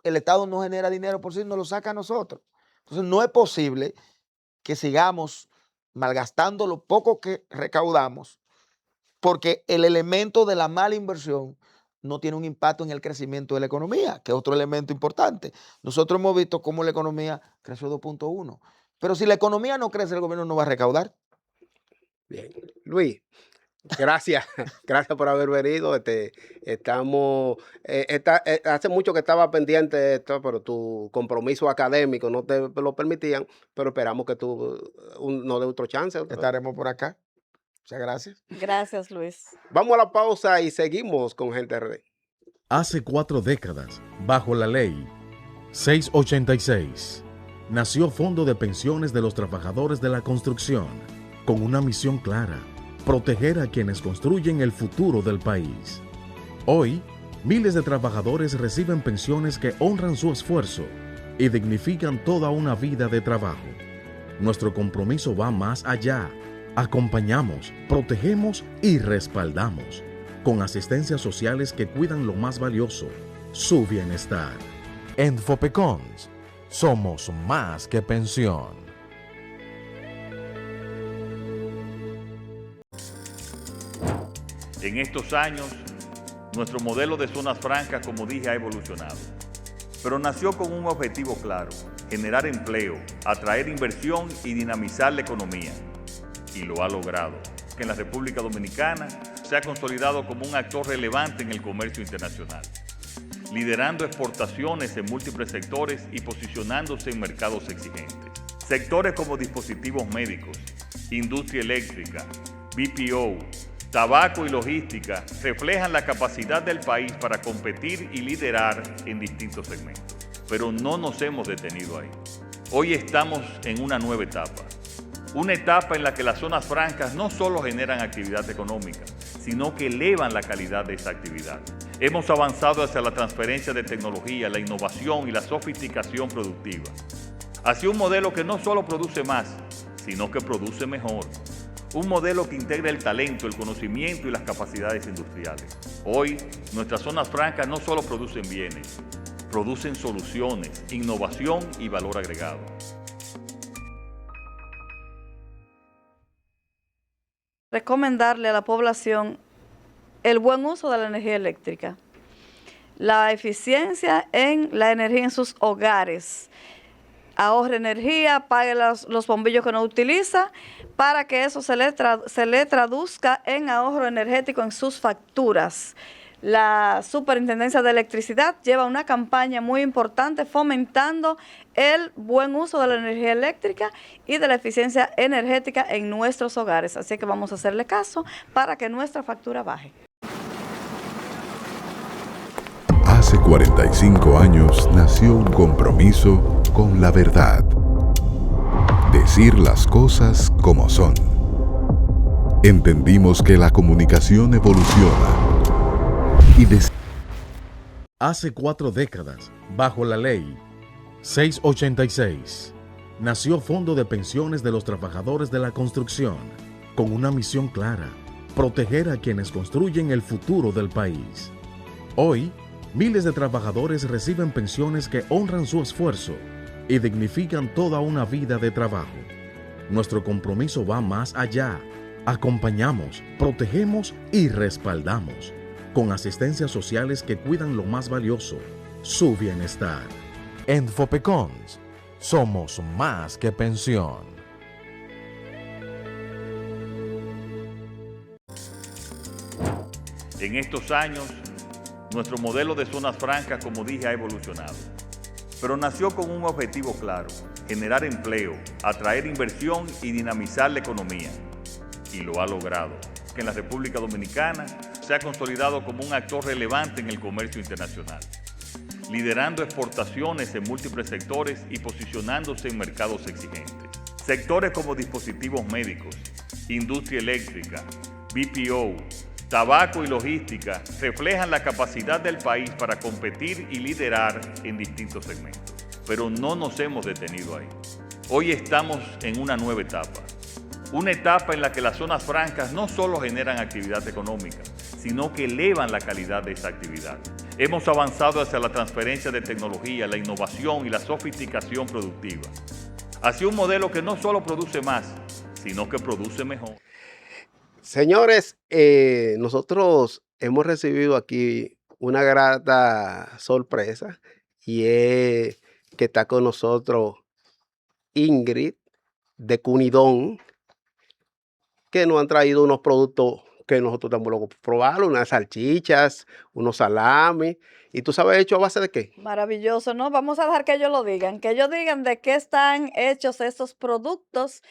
el Estado no genera dinero por sí, nos lo saca a nosotros. Entonces no es posible que sigamos malgastando lo poco que recaudamos, porque el elemento de la mala inversión no tiene un impacto en el crecimiento de la economía, que es otro elemento importante. Nosotros hemos visto cómo la economía creció 2.1, pero si la economía no crece, el gobierno no va a recaudar.
Bien. Luis, gracias, gracias por haber venido. Hace mucho que estaba pendiente de esto, pero tu compromiso académico no te lo permitían, pero esperamos que tú nos dé otro chance.
Estaremos por acá. Muchas gracias.
Gracias, Luis.
Vamos a la pausa y seguimos con Gente RD.
Hace 4 décadas, bajo la ley 686, nació Fondo de Pensiones de los Trabajadores de la Construcción, con una misión clara: proteger a quienes construyen el futuro del país. Hoy, miles de trabajadores reciben pensiones que honran su esfuerzo y dignifican toda una vida de trabajo. Nuestro compromiso va más allá. Acompañamos, protegemos y respaldamos, con asistencias sociales que cuidan lo más valioso, su bienestar. En Fopecons, somos más que pensión.
En estos años, nuestro modelo de zonas francas, como dije, ha evolucionado. Pero nació con un objetivo claro: generar empleo, atraer inversión y dinamizar la economía. Y lo ha logrado, que en la República Dominicana se ha consolidado como un actor relevante en el comercio internacional, liderando exportaciones en múltiples sectores y posicionándose en mercados exigentes. Sectores como dispositivos médicos, industria eléctrica, BPO, tabaco y logística reflejan la capacidad del país para competir y liderar en distintos segmentos. Pero no nos hemos detenido ahí. Hoy estamos en una nueva etapa. Una etapa en la que las zonas francas no solo generan actividad económica, sino que elevan la calidad de esa actividad. Hemos avanzado hacia la transferencia de tecnología, la innovación y la sofisticación productiva, hacia un modelo que no solo produce más, sino que produce mejor. Un modelo que integra el talento, el conocimiento y las capacidades industriales. Hoy, nuestras zonas francas no solo producen bienes, producen soluciones, innovación y valor agregado.
Recomendarle a la población el buen uso de la energía eléctrica, la eficiencia en la energía en sus hogares. Ahorre energía, pague los bombillos que no utiliza, para que eso se le traduzca en ahorro energético en sus facturas. La Superintendencia de Electricidad lleva una campaña muy importante fomentando el buen uso de la energía eléctrica y de la eficiencia energética en nuestros hogares. Así que vamos a hacerle caso para que nuestra factura baje.
Hace 45 años nació un compromiso con la verdad. Decir las cosas como son. Entendimos que la comunicación evoluciona.
Hace 4 décadas, bajo la ley 686, nació Fondo de Pensiones de los Trabajadores de la Construcción, con una misión clara: proteger a quienes construyen el futuro del país. Hoy, miles de trabajadores reciben pensiones que honran su esfuerzo y dignifican toda una vida de trabajo. Nuestro compromiso va más allá. Acompañamos, protegemos y respaldamos, con asistencias sociales que cuidan lo más valioso, su bienestar. En Fopecons, somos más que pensión.
En estos años, nuestro modelo de zonas francas, como dije, ha evolucionado. Pero nació con un objetivo claro: generar empleo, atraer inversión y dinamizar la economía. Y lo ha logrado, que en la República Dominicana se ha consolidado como un actor relevante en el comercio internacional, liderando exportaciones en múltiples sectores y posicionándose en mercados exigentes. Sectores como dispositivos médicos, industria eléctrica, BPO, tabaco y logística reflejan la capacidad del país para competir y liderar en distintos segmentos. Pero no nos hemos detenido ahí. Hoy estamos en una nueva etapa. Una etapa en la que las zonas francas no solo generan actividad económica, sino que elevan la calidad de esa actividad. Hemos avanzado hacia la transferencia de tecnología, la innovación y la sofisticación productiva, hacia un modelo que no solo produce más, sino que produce mejor.
Señores, nosotros hemos recibido aquí una grata sorpresa y es que está con nosotros Ingrid de Cunidón, que nos han traído unos productos que nosotros estamos locos por probarlo, unas salchichas, unos salamis. ¿Y tú sabes hecho a base de qué?
Maravilloso, ¿no? Vamos a dejar que ellos digan de qué están hechos estos productos,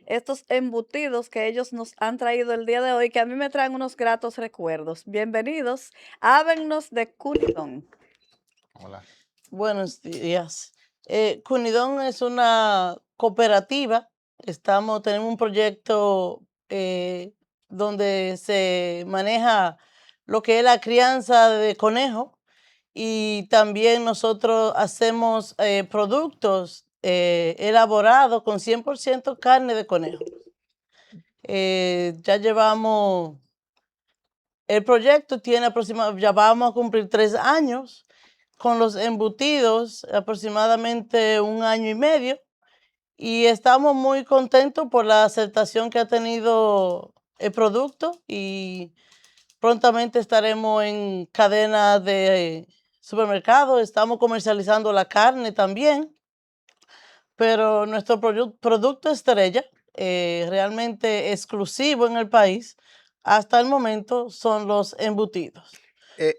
estos embutidos que ellos nos han traído el día de hoy, que a mí me traen unos gratos recuerdos. Bienvenidos, háblennos de Cunidón.
Hola.
Buenos días. Cunidón es una cooperativa. Tenemos un proyecto donde se maneja lo que es la crianza de conejo y también nosotros hacemos productos elaborados con 100% carne de conejo. Ya llevamos, el proyecto tiene aproximadamente, ya vamos a cumplir 3 años. Con los embutidos, aproximadamente 1 año y medio, y estamos muy contentos por la aceptación que ha tenido el producto y prontamente estaremos en cadena de supermercados, estamos comercializando la carne también, pero nuestro producto estrella, realmente exclusivo en el país, hasta el momento son los embutidos.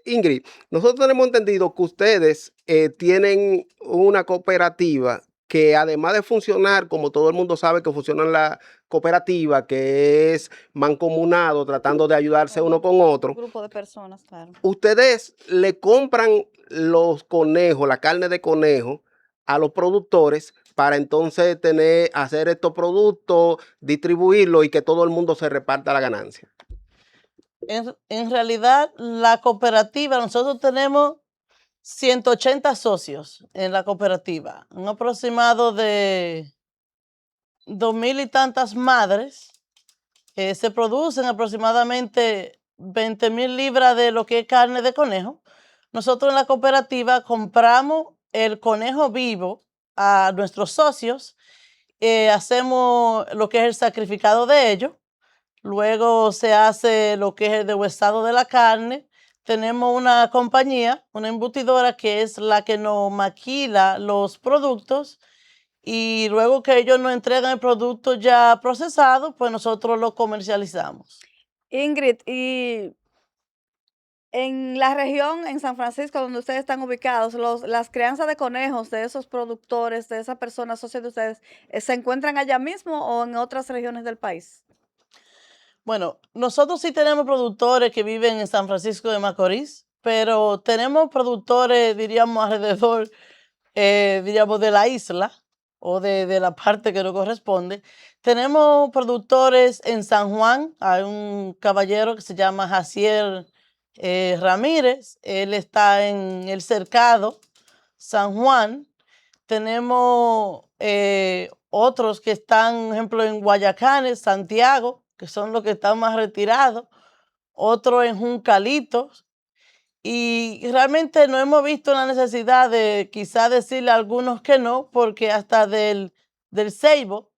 Ingrid, nosotros tenemos entendido que ustedes tienen una cooperativa que además de funcionar, como todo el mundo sabe que funciona en la cooperativa, que es mancomunado, tratando de ayudarse uno con otro.
Un grupo de personas, claro.
Ustedes le compran los conejos, la carne de conejo, a los productores para entonces hacer estos productos, distribuirlos y que todo el mundo se reparta la ganancia.
En realidad, la cooperativa, nosotros tenemos 180 socios en la cooperativa, un aproximado de 2,000 y tantas madres. Se producen aproximadamente 20,000 libras de lo que es carne de conejo. Nosotros en la cooperativa compramos el conejo vivo a nuestros socios, hacemos lo que es el sacrificado de ellos. Luego se hace lo que es el deshuesado de la carne. Tenemos una compañía, una embutidora, que es la que nos maquila los productos y luego que ellos nos entregan el producto ya procesado, pues nosotros lo comercializamos.
Ingrid, y en la región, en San Francisco, donde ustedes están ubicados, las crianzas de conejos de esos productores, de esas personas socias de ustedes, ¿se encuentran allá mismo o en otras regiones del país?
Bueno, nosotros sí tenemos productores que viven en San Francisco de Macorís, pero tenemos productores, diríamos, alrededor, diríamos, de la isla o de la parte que nos corresponde. Tenemos productores en San Juan, hay un caballero que se llama Jaciel Ramírez, él está en El Cercado, San Juan. Tenemos otros que están, por ejemplo, en Guayacanes, Santiago, que son los que están más retirados, otros en Juncalitos, y realmente no hemos visto la necesidad de quizá decirle a algunos que no, porque hasta del Ceibo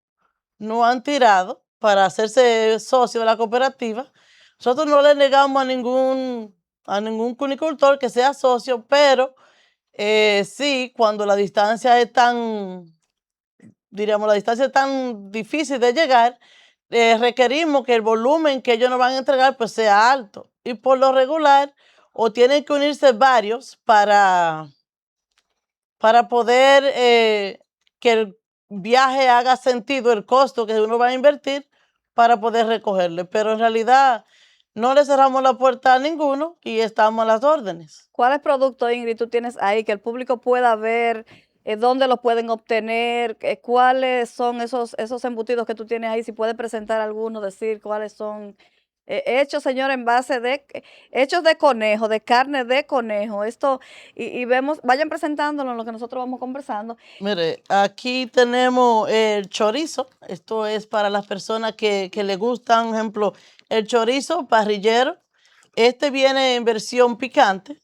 no han tirado para hacerse socio de la cooperativa. Nosotros no le negamos a ningún cunicultor que sea socio, pero sí, cuando la distancia es tan, diríamos, la distancia es tan difícil de llegar, requerimos que el volumen que ellos nos van a entregar pues sea alto. Y por lo regular, o tienen que unirse varios para poder que el viaje haga sentido, el costo que uno va a invertir para poder recogerle. Pero en realidad no le cerramos la puerta a ninguno y estamos a las órdenes.
¿Cuáles productos, Ingrid, tú tienes ahí que el público pueda ver? ¿Dónde los pueden obtener? ¿Cuáles son esos embutidos que tú tienes ahí? Si puedes presentar algunos, decir cuáles son hechos, señor, en base de, hechos de conejo, de carne de conejo. Esto, y vemos, vayan presentándolo en lo que nosotros vamos conversando.
Mire, aquí tenemos el chorizo. Esto es para las personas que le gustan, por ejemplo, el chorizo parrillero. Este viene en versión picante.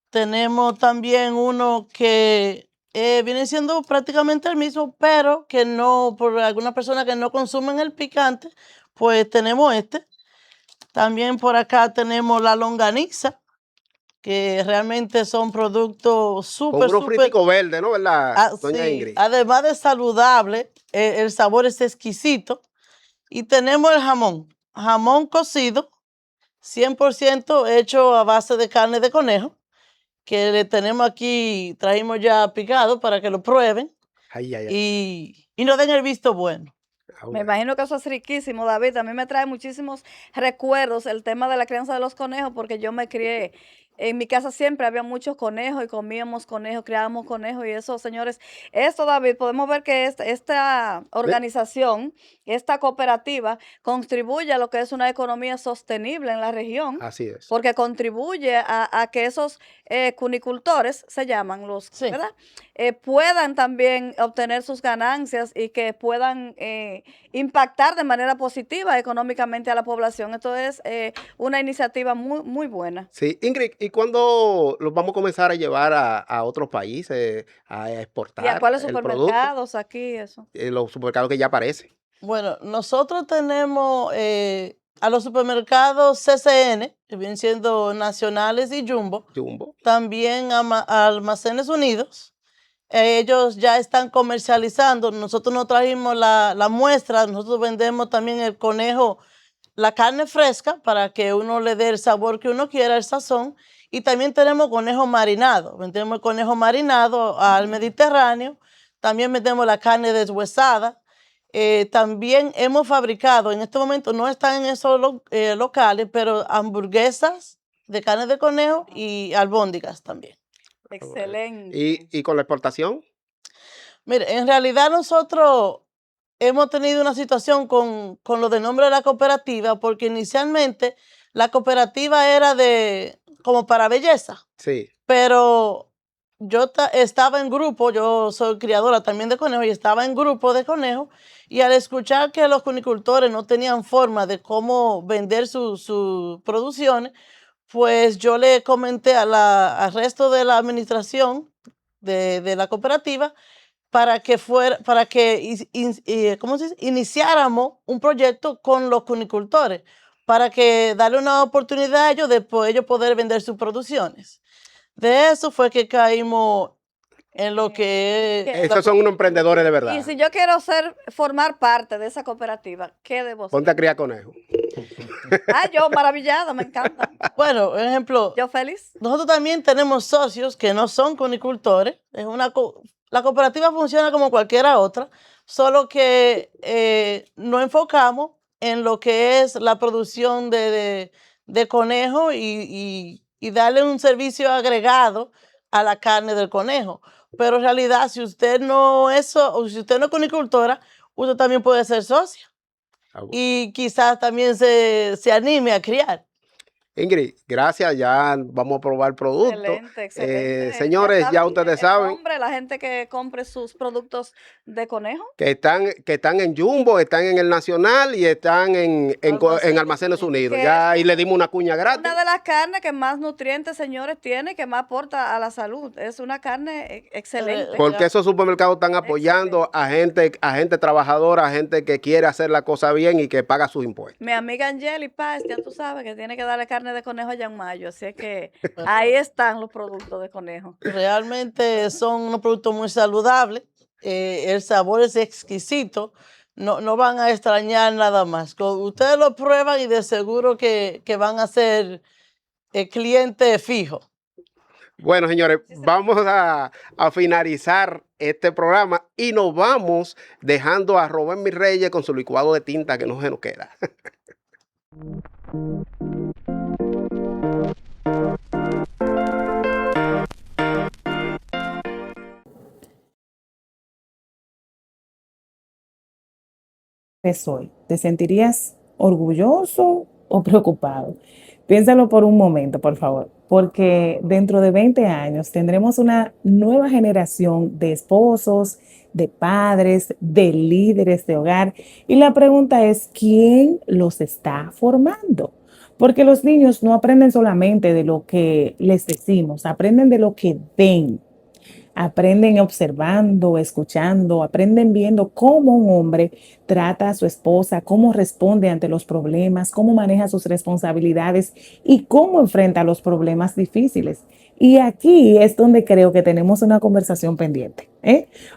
Tenemos también uno que viene siendo prácticamente el mismo, pero que no, por algunas personas que no consumen el picante, pues tenemos este. También por acá tenemos la longaniza, que realmente son productos
Con
súper,
unos
súper...
friticos verdes, ¿no? ¿Verdad, doña
Sí,
Ingrid?
además de saludable, el sabor es exquisito. Y tenemos el jamón cocido, 100% hecho a base de carne de conejo, que le tenemos aquí, trajimos ya picado para que lo prueben
Ay, ay, ay.
y nos den el visto bueno.
Me imagino que eso es riquísimo, David. A mí me trae muchísimos recuerdos el tema de la crianza de los conejos, porque yo me crié. En mi casa siempre había muchos conejos y comíamos conejos, criábamos conejos y eso, señores. Esto, David, podemos ver que esta organización, esta cooperativa, contribuye a lo que es una economía sostenible en la región.
Así es.
Porque contribuye a que esos cunicultores, se llaman los,
Sí.
¿verdad? Puedan también obtener sus ganancias y que puedan impactar de manera positiva económicamente a la población. Esto es una iniciativa muy, muy buena.
Sí, Ingrid, ¿y cuándo los vamos a comenzar a llevar a otros países a exportar
¿Y a cuáles
el producto?
supermercados aquí eso?
Los supermercados que ya aparecen.
Bueno, nosotros tenemos a los supermercados CCN, que vienen siendo nacionales y Jumbo,
Jumbo.
también a Almacenes Unidos. Ellos ya están comercializando. Nosotros no trajimos la muestra, nosotros vendemos también el conejo, la carne fresca, para que uno le dé el sabor que uno quiera, el sazón. Y también tenemos conejo marinado. Vendemos el conejo marinado al Mediterráneo. También vendemos la carne deshuesada. También hemos fabricado, en este momento no están en esos locales, pero hamburguesas de carne de conejo y albóndigas también.
Excelente.
¿Y con la exportación?
Mire, en realidad nosotros hemos tenido una situación con lo del nombre de la cooperativa, porque inicialmente la cooperativa era como para belleza.
Sí.
Pero yo estaba en grupo, yo soy criadora también de conejos y estaba en grupo de conejos, y al escuchar que los cunicultores no tenían forma de cómo vender sus producciones, pues yo le comenté al resto de la administración de la cooperativa para que ¿cómo se dice? Iniciáramos un proyecto con los cunicultores para que darle una oportunidad a ellos de ellos poder vender sus producciones. De eso fue que caímos en lo que es...
Esos son unos emprendedores de verdad.
Y si yo quiero formar parte de esa cooperativa, ¿qué debo hacer?
Ponte a criar conejos.
Yo maravillada, me encanta.
Bueno, por ejemplo,
yo feliz.
Nosotros también tenemos socios que no son cunicultores. La cooperativa funciona como cualquiera otra, solo que nos enfocamos en lo que es la producción de conejo y darle un servicio agregado a la carne del conejo. Pero en realidad, si usted no es cunicultora, usted también puede ser socia. Y quizás también se anime a criar.
Ingrid, gracias, ya vamos a probar el producto.
Excelente, excelente.
Señores, ya ustedes saben.
La gente que compre sus productos de conejo.
Que están en Jumbo, están en el Nacional y están en Almacenes Unidos. Ya ahí le dimos una cuña gratis.
Una de las carnes que más nutrientes, señores, tiene, que más aporta a la salud. Es una carne excelente.
Porque esos supermercados están apoyando a gente trabajadora, a gente que quiere hacer la cosa bien y que paga sus impuestos.
Mi amiga Angeli Paz, ya tú sabes que tiene que darle carne de conejo allá en mayo, así es que ahí están los productos de conejo.
Realmente son unos productos muy saludables, el sabor es exquisito, no van a extrañar nada más. Ustedes lo prueban y de seguro que van a ser cliente fijo.
Bueno, señores, vamos a finalizar este programa y nos vamos dejando a Robert Mirreyes con su licuado de tinta que no se nos queda.
Hoy, ¿te sentirías orgulloso o preocupado? Piénsalo por un momento, por favor, porque dentro de 20 años tendremos una nueva generación de esposos, de padres, de líderes de hogar. Y la pregunta es, ¿quién los está formando? Porque los niños no aprenden solamente de lo que les decimos, aprenden de lo que ven. Aprenden observando, escuchando, aprenden viendo cómo un hombre trata a su esposa, cómo responde ante los problemas, cómo maneja sus responsabilidades y cómo enfrenta los problemas difíciles. Y aquí es donde creo que tenemos una conversación pendiente,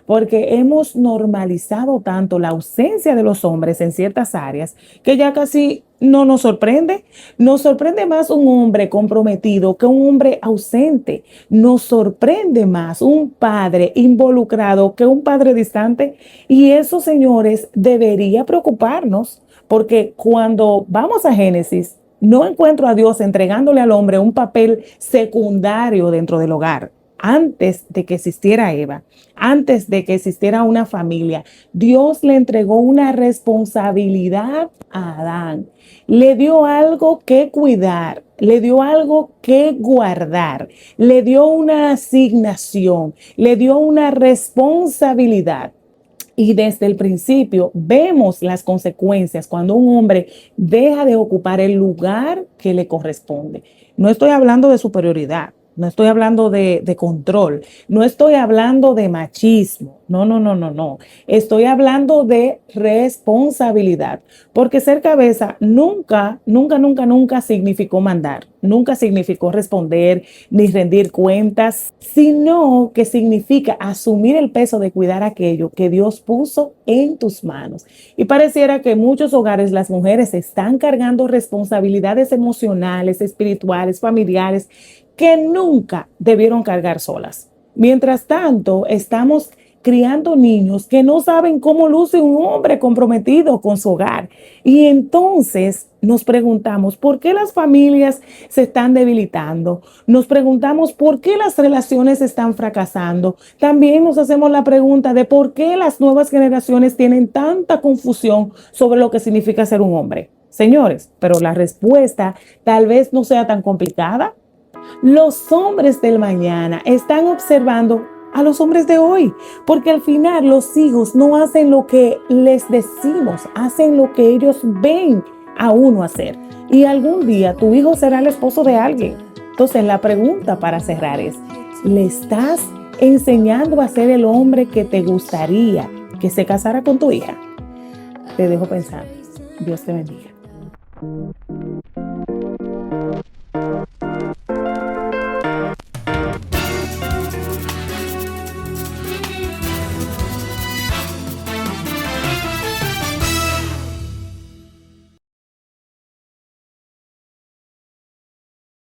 porque hemos normalizado tanto la ausencia de los hombres en ciertas áreas que ya casi no nos sorprende. Nos sorprende más un hombre comprometido que un hombre ausente. Nos sorprende más un padre involucrado que un padre distante. Y eso, señores, debería preocuparnos, porque cuando vamos a Génesis, no encuentro a Dios entregándole al hombre un papel secundario dentro del hogar. Antes de que existiera Eva, antes de que existiera una familia, Dios le entregó una responsabilidad a Adán. Le dio algo que cuidar, le dio algo que guardar, le dio una asignación, le dio una responsabilidad. Y desde el principio vemos las consecuencias cuando un hombre deja de ocupar el lugar que le corresponde. No estoy hablando de superioridad, no estoy hablando de control, no estoy hablando de machismo, no. Estoy hablando de responsabilidad, porque ser cabeza nunca significó mandar, nunca significó responder ni rendir cuentas, sino que significa asumir el peso de cuidar aquello que Dios puso en tus manos. Y pareciera que en muchos hogares las mujeres están cargando responsabilidades emocionales, espirituales, familiares, que nunca debieron cargar solas. Mientras tanto, estamos criando niños que no saben cómo luce un hombre comprometido con su hogar. Y entonces nos preguntamos, ¿por qué las familias se están debilitando? Nos preguntamos, ¿por qué las relaciones están fracasando? También nos hacemos la pregunta de por qué las nuevas generaciones tienen tanta confusión sobre lo que significa ser un hombre. Señores, pero la respuesta tal vez no sea tan complicada. Los hombres del mañana están observando a los hombres de hoy, porque al final los hijos no hacen lo que les decimos, hacen lo que ellos ven a uno hacer. Y algún día tu hijo será el esposo de alguien. Entonces la pregunta para cerrar es, ¿le estás enseñando a ser el hombre que te gustaría que se casara con tu hija? Te dejo pensando. Dios te bendiga.